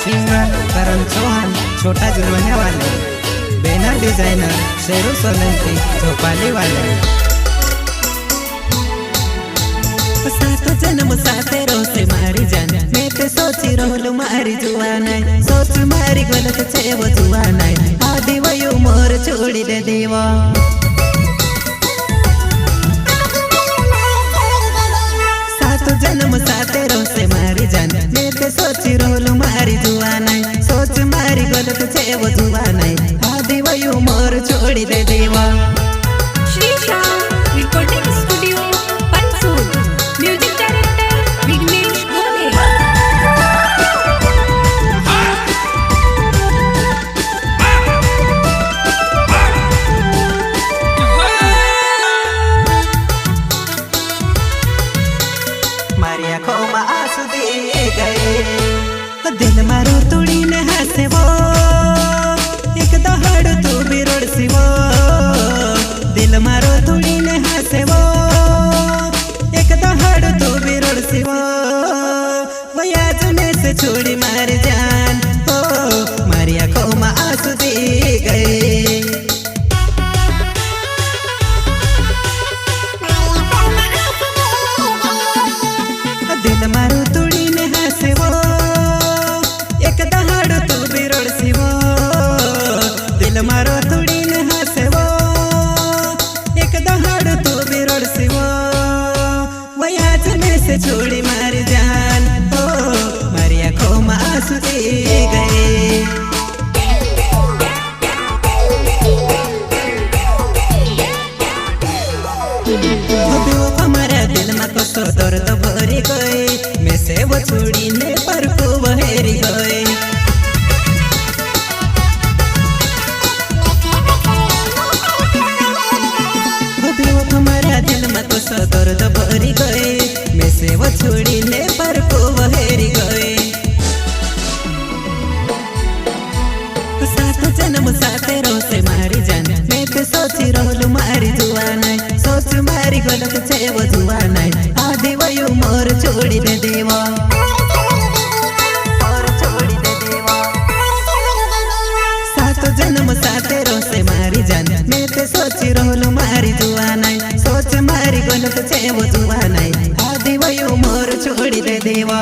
Singer करण चौहान छोटा जुलवने वाले, banner designer Sheru Solanki झोपाली वाले। सात जन्म साथे रोसे मारी जान, मैं ते सोची रोलू मारी जुआन, सोच मारी गलत छे वो जुआन, आदि वयु मोर छोड़ी दे देवा। सात जन्म साथे रोसे मारी जान, मैं ते सोची रोलू मारी जुआन, सोच मारी गलत छे वो जुआन, आदि वयु मोर छोड़ी दे देवा। Shri Shyam recording studio Pansur, music director Vighnesh Gole. मारी आँखों में आंसू दे गए, दिल मारो तोड़ी ने हंसे वो, एक दहाड़ तू भी रोड़सी वो, दिल मारो तोड़ी ने हंसे वो, एक दहाड़ तू भी रोड़सी वो, वया जुने से छोड़ी मार जान, ओ मारी आँखों में आंसू दे गए। दिल मारो तोड़ी ने हंसे वो, एक दहाड़ तू भी रोड़सी वो, दिल मारो तोड़ी ने हंसे वो, एक दहाड़ तू भी रोड़सी वो, वया जने से छोड़ी मार जान, ओ मारी आँखों में आंसू दे गए। हमारा दिल में कसो दर्द भरी गए, मैं से वो छोड़ी ने पर को बहेरी गए। हमारा दिल में कसो दर्द भरी गए, मैं से वो छोड़ी ने पर को बहेरी गए। सात जन्म साथे रोसे मारी जान, मैं तो सोची रोलू मारी जुआन, सोच मारी गलत छे वो जुआन, आदि वयु मोर छोड़ी दे देवा, मोर छोड़ी दे देवा। सात जन्म साथे रोसे मारी जान, मैं तो सोची रोलू मारी जुआन, सोच मारी गलत छे वो जुआन, आदि वयु मोर छोड़ी दे देवा।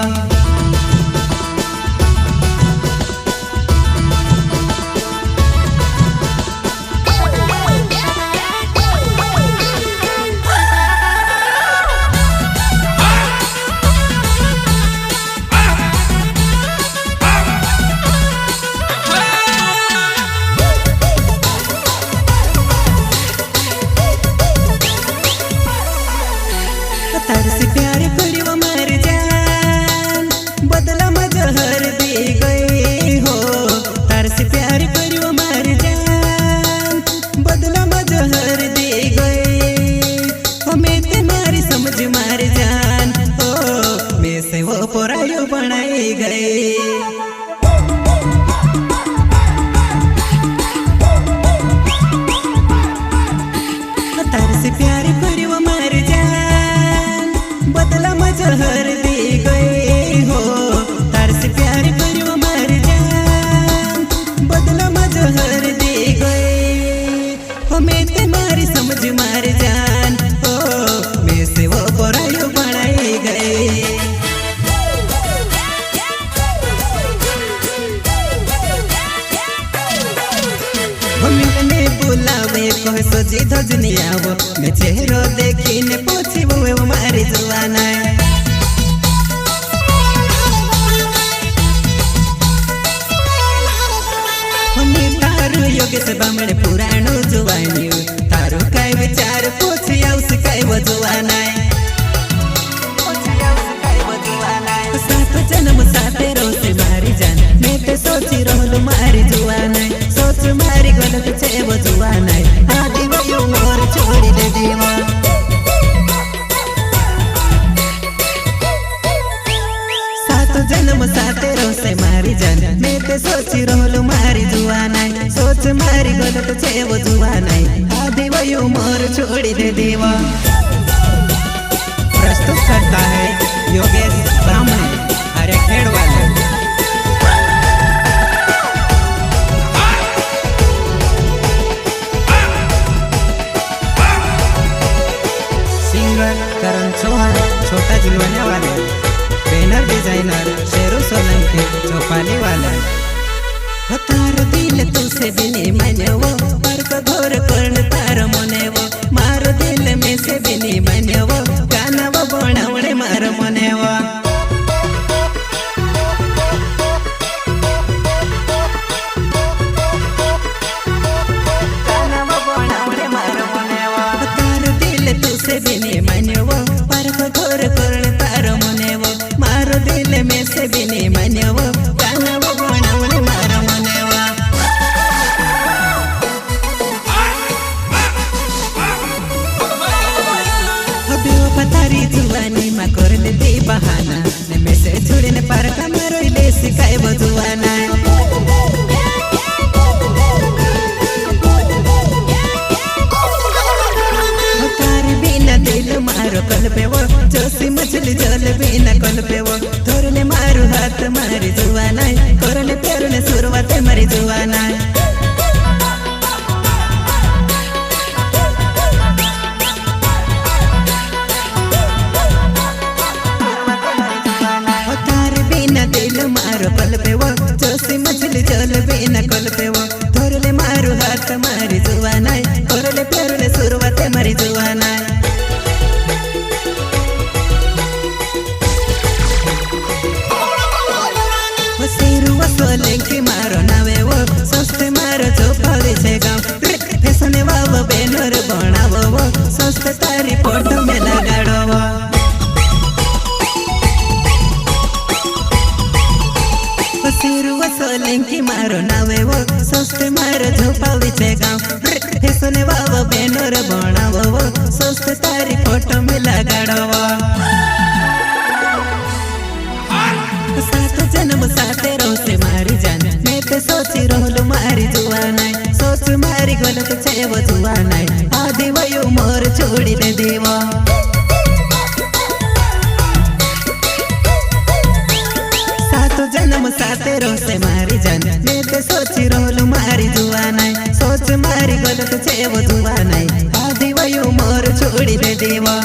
तरसी प्यार करियो मर जान, बदला मजहर दे गई हो, तरसी प्यार करियो मर जान, बदला मजहर दे गई, हमें ते मारी समझ मार जान, ओ मैं से वो पोरायो बनाई गई। तरसी प्यार करियो मर जान, बदला मजहर दे गए हो, तरसी प्यार करियो मर जान, बदला मजहर दे गए, हमें ते मारी समझ मार जान, ओ मैं से वो पोरायो बनाई गए। मिलने बुलावे कह सोची धजनी आवो, मैं चेहरो देखी ने पूछी वो मारी जुआन, हमें तारू योग्य से बामणे पुराणो जुआन्यू, तारू काई विचार पूछी आउस काई वो जुआन, सात जन्म साथे रोसे मारी जान, मैं ते सोची रोलू मारी जुआन, सोच मारी गलत छे वो जुआन, आदि वयु मोर छोड़ी दे देवा। सात जन्म साथे रोसे मारी जान, मैं ते सोची रोलू मारी जुआन, सोच मारी गलत छे वो जुआन, आदि वयु मोर छोड़ी दे देवा। प्रस्तुत करता है योगेश ब्राह्मण, अरे खेड़ वाले। वाला तार दिल तुसे बिनी मान्यवो पर घोर कर्ण तार मनेवो मारो दिल में से बिनी मान्यवो गानावो बनावणे मार मनेवो तुसे बिनी मान्यवो परख घोर कर्ण तार मनेवो मारो दिल में से बिनी मान्यवो गानावो बनावणे मार मनेवो बेव पतारी जुवानी मा करले दे बहाना ने में से छुड़ीने परख मारो ले सिखाए जुवाना दिल मारो कल्पेवो जोशी मछली जल बिना कल्पेवो थोरने मारू हाथ मारी जुवाना करने पेरने शुरुआत मारी जुवाना तार बिना दिल मारो कल्पेवो जोशी मछली जल बिना कल्पेवो थोरने मारू हाथ मारी जुवाना करने पेरने शुरुआत मारी जुवाना लेंकी मारो नावेवो सस्ते मारो चौपाली छे गाँव फैसने वावो बेनर बनावो सस्ते तारी फोटो में लगाड़ो सिरुवा सोलेंकी मारो नावेवो सस्ते मारो चौपाली छे गाँव फैसने वावो बेनर बनावो सस्ते तारी फोटो में लगाड़ो सात जन्म साथे रोसे मारी जान मैं ते सोची रोलू मारी जुवाना सोच मारी गलत छे वो जुवाना आदि वयो मोर छोड़ी दे देवा सात जन्म साथे रोसे मारी जान मैं ते सोची रोलू मारी जुवाना सोच मारी गलत छे वो जुवाना आदि वयो मोर छोड़ी दे देवा